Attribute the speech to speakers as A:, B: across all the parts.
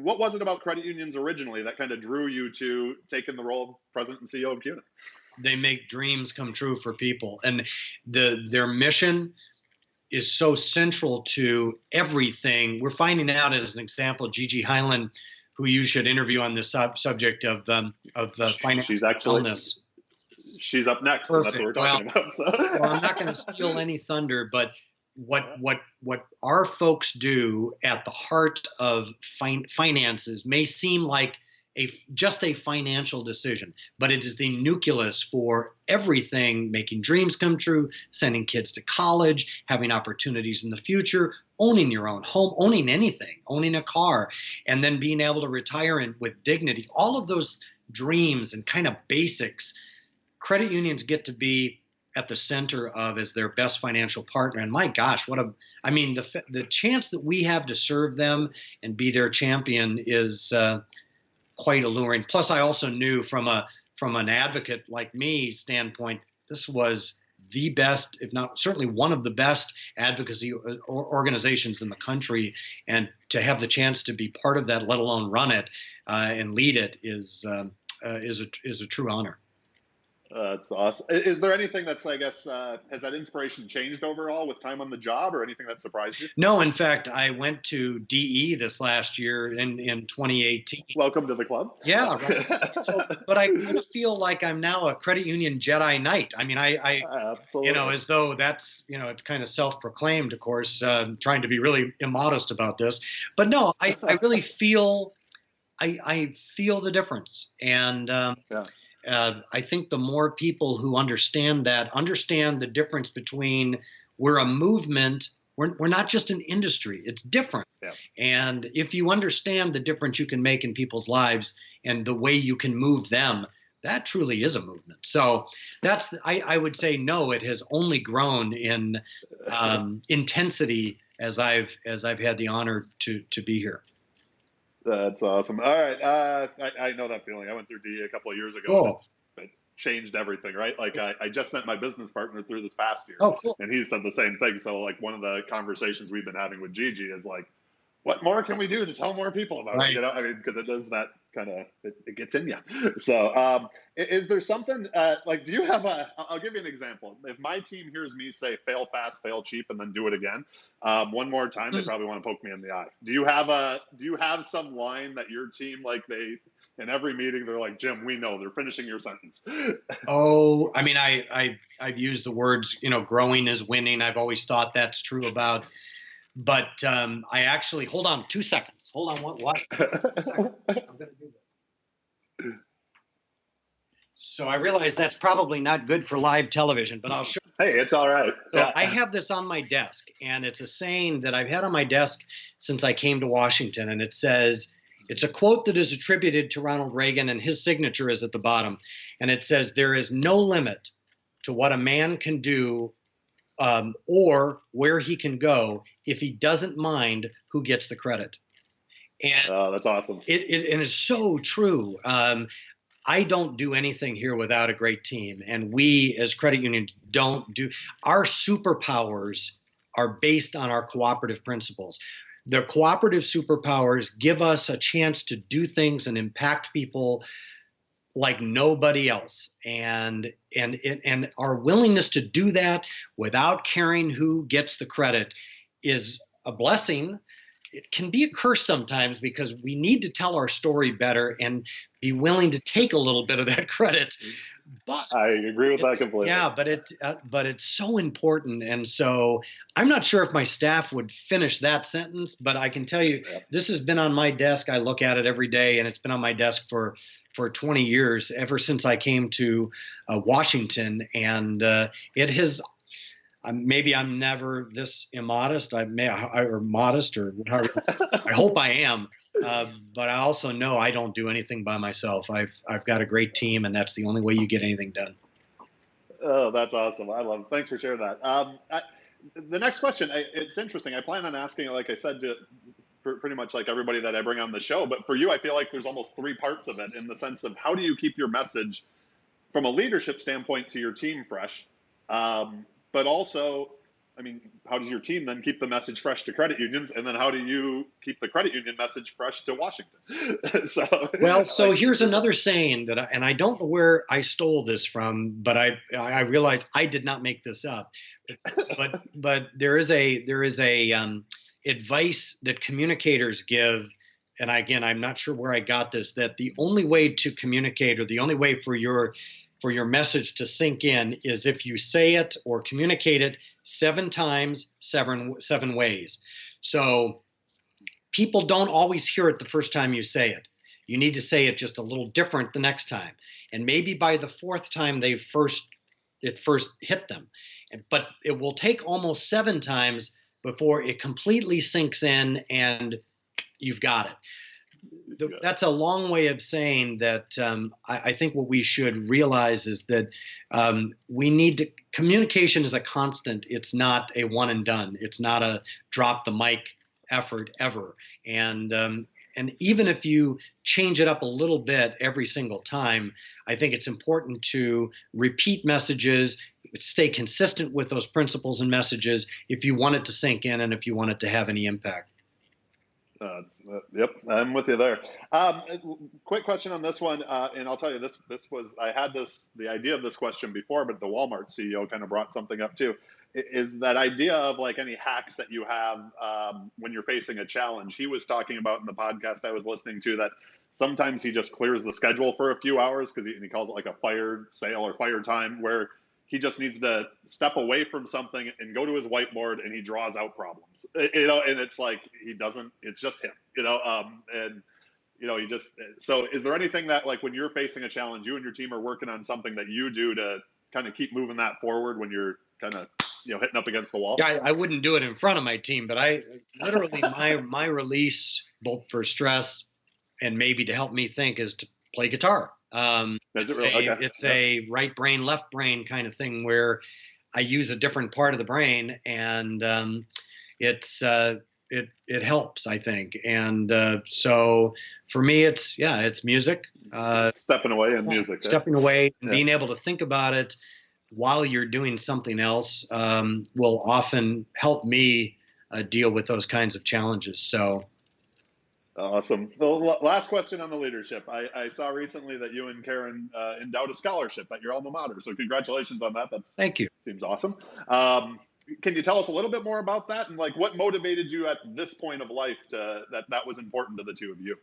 A: what was it about credit unions originally that kind of drew you to taking the role of president and CEO of CUNA?
B: They make dreams come true for people, and their mission is so central to everything. We're finding out, as an example, Gigi Hyland, who you should interview on this subject of financial wellness.
A: She's up next, and that's what we're talking about. So.
B: Well, I'm not going to steal any thunder, but what our folks do at the heart of finances may seem like just a financial decision, but it is the nucleus for everything: making dreams come true, sending kids to college, having opportunities in the future, owning your own home, owning anything, owning a car, and then being able to retire with dignity. All of those dreams and kind of basics, credit unions get to be at the center of as their best financial partner. And my gosh, the chance that we have to serve them and be their champion is quite alluring. Plus, I also knew from an advocate like me standpoint, this was the best, if not certainly one of the best advocacy organizations in the country, and to have the chance to be part of that, let alone run it and lead it, is a true honor.
A: That's awesome. Is there anything that's, I guess, has that inspiration changed overall with time on the job, or anything that surprised you?
B: No, in fact, I went to DE this last year in 2018.
A: Welcome to the club.
B: Yeah, right. But I kind of feel like I'm now a credit union Jedi Knight. I mean, I
A: absolutely,
B: as though that's, it's kind of self-proclaimed, of course, trying to be really immodest about this. But no, I really feel, I feel the difference. And
A: yeah.
B: I think the more people who understand the difference between, we're a movement, we're not just an industry, it's different.
A: Yeah.
B: And if you understand the difference you can make in people's lives and the way you can move them, that truly is a movement. So I would say, no, it has only grown in intensity as I've had the honor to be here.
A: That's awesome. All right. I know that feeling. I went through DE a couple of years ago.
B: Cool.
A: It changed everything, right? Like I just sent my business partner through this past year.
B: Oh, cool.
A: And he said the same thing. So like one of the conversations we've been having with Gigi is like, what more can we do to tell more people about
B: right.
A: it? Because it does that kind of, it gets in you. So is there something like, do you have I'll give you an example. If my team hears me say fail fast, fail cheap, and then do it again, one more time, they probably want to poke me in the eye. Do you have some line that your team, like in every meeting, they're like, Jim, we know, they're finishing your sentence?
B: Oh, I mean, I've used the words, growing is winning. I've always thought that's true about. But I actually, hold on 2 seconds. Hold on, what? 2 seconds. I'm going to do this. So I realize that's probably not good for live television, but I'll show you.
A: Hey, it's all right.
B: So I have this on my desk, and it's a saying that I've had on my desk since I came to Washington, and it says, it's a quote that is attributed to Ronald Reagan, and his signature is at the bottom. And it says, there is no limit to what a man can do or where he can go if he doesn't mind who gets the credit. And
A: that's awesome.
B: It is so true. I don't do anything here without a great team, and we as credit unions don't do. Our superpowers are based on our cooperative principles. The cooperative superpowers give us a chance to do things and impact people like nobody else, and our willingness to do that without caring who gets the credit is a blessing. It can be a curse sometimes because we need to tell our story better and be willing to take a little bit of that credit. But
A: I agree with that completely.
B: Yeah, but it's so important, and so I'm not sure if my staff would finish that sentence, but I can tell you, this has been on my desk. I look at it every day, and it's been on my desk for 20 years, ever since I came to Washington, and it has. Maybe I'm never this immodest. Or modest, or however. I hope I am. But I also know I don't do anything by myself. I've got a great team, and that's the only way you get anything done.
A: Oh, that's awesome. I love it. Thanks for sharing that. The next question, it's interesting. I plan on asking, like I said, pretty much like everybody that I bring on the show. But for you, I feel like there's almost 3 parts of it, in the sense of how do you keep your message from a leadership standpoint to your team fresh? But also, I mean, how does your team then keep the message fresh to credit unions, and then how do you keep the credit union message fresh to Washington? So,
B: Well, so
A: like,
B: here's another saying that, and I don't know where I stole this from, but I realized I did not make this up. But there is a advice that communicators give, and again, I'm not sure where I got this. That the only way to communicate, or the only way for your message to sink in, is if you say it or communicate it 7 times, seven ways. So people don't always hear it the first time you say it. You need to say it just a little different the next time. And maybe by the 4th time it first hit them. But it will take almost 7 times before it completely sinks in and you've got it. That's a long way of saying that I think what we should realize is that communication is a constant. It's not a one and done. It's not a drop the mic effort ever. And even if you change it up a little bit every single time, I think it's important to repeat messages, stay consistent with those principles and messages if you want it to sink in and if you want it to have any impact.
A: Yep, I'm with you there. Quick question on this one, and I'll tell you I had the idea of this question before, but the Walmart CEO kind of brought something up too. Is that idea of like any hacks that you have when you're facing a challenge? He was talking about in the podcast I was listening to that sometimes he just clears the schedule for a few hours because he calls it like a fire sale or fire time, where he just needs to step away from something and go to his whiteboard and he draws out problems, and it's like, it's just him, and he just, so is there anything that, like, when you're facing a challenge, you and your team are working on something that you do to kind of keep moving that forward when you're kind of, hitting up against the wall?
B: Yeah, I wouldn't do it in front of my team, but I literally, my release, both for stress and maybe to help me think, is to play guitar. It's a right brain, left brain kind of thing where I use a different part of the brain, and it helps, I think. And so for me, it's music.
A: Stepping away in music.
B: Stepping away and being able to think about it while you're doing something else will often help me deal with those kinds of challenges. So.
A: Awesome. Well, last question on the leadership. I saw recently that you and Karen endowed a scholarship at your alma mater. So congratulations on that.
B: Thank you.
A: Seems awesome. Can you tell us a little bit more about that, and like what motivated you at this point of life that was important to the two of you?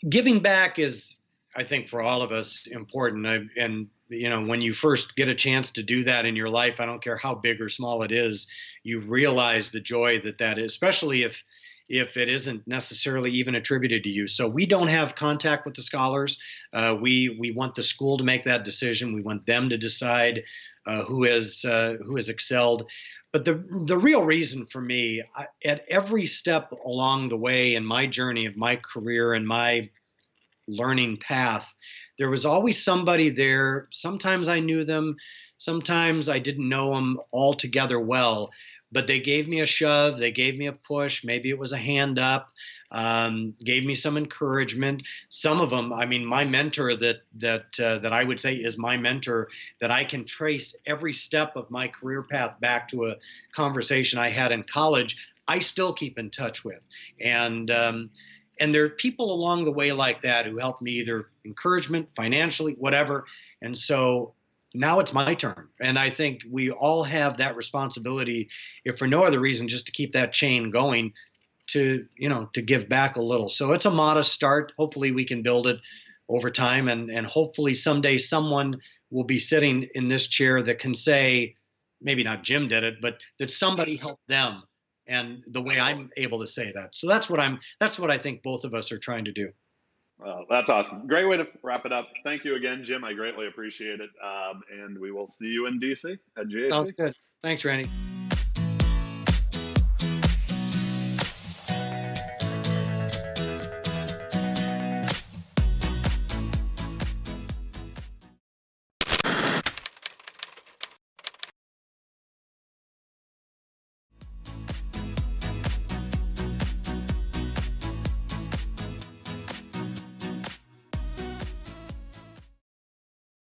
B: Giving back is, I think, for all of us, important. And when you first get a chance to do that in your life, I don't care how big or small it is, you realize the joy that is, especially if it isn't necessarily even attributed to you. So we don't have contact with the scholars. We want the school to make that decision. We want them to decide who has excelled. But the real reason for me, at every step along the way in my journey of my career and my learning path, there was always somebody there. Sometimes I knew them. Sometimes I didn't know them altogether well. But they gave me a shove, they gave me a push, maybe it was a hand up, gave me some encouragement. Some of them, I mean, my mentor that I would say is my mentor, that I can trace every step of my career path back to a conversation I had in college, I still keep in touch with. And there are people along the way like that who helped me, either encouragement, financially, whatever. And so now it's my turn. And I think we all have that responsibility, if for no other reason, just to keep that chain going, to give back a little. So it's a modest start. Hopefully we can build it over time. And hopefully someday someone will be sitting in this chair that can say, maybe not Jim did it, but that somebody helped them. And the way I'm able to say that. So that's what I think both of us are trying to do.
A: Well, that's awesome. Great way to wrap it up. Thank you again, Jim. I greatly appreciate it. And we will see you in DC at GAC.
B: Sounds good. Thanks, Randy.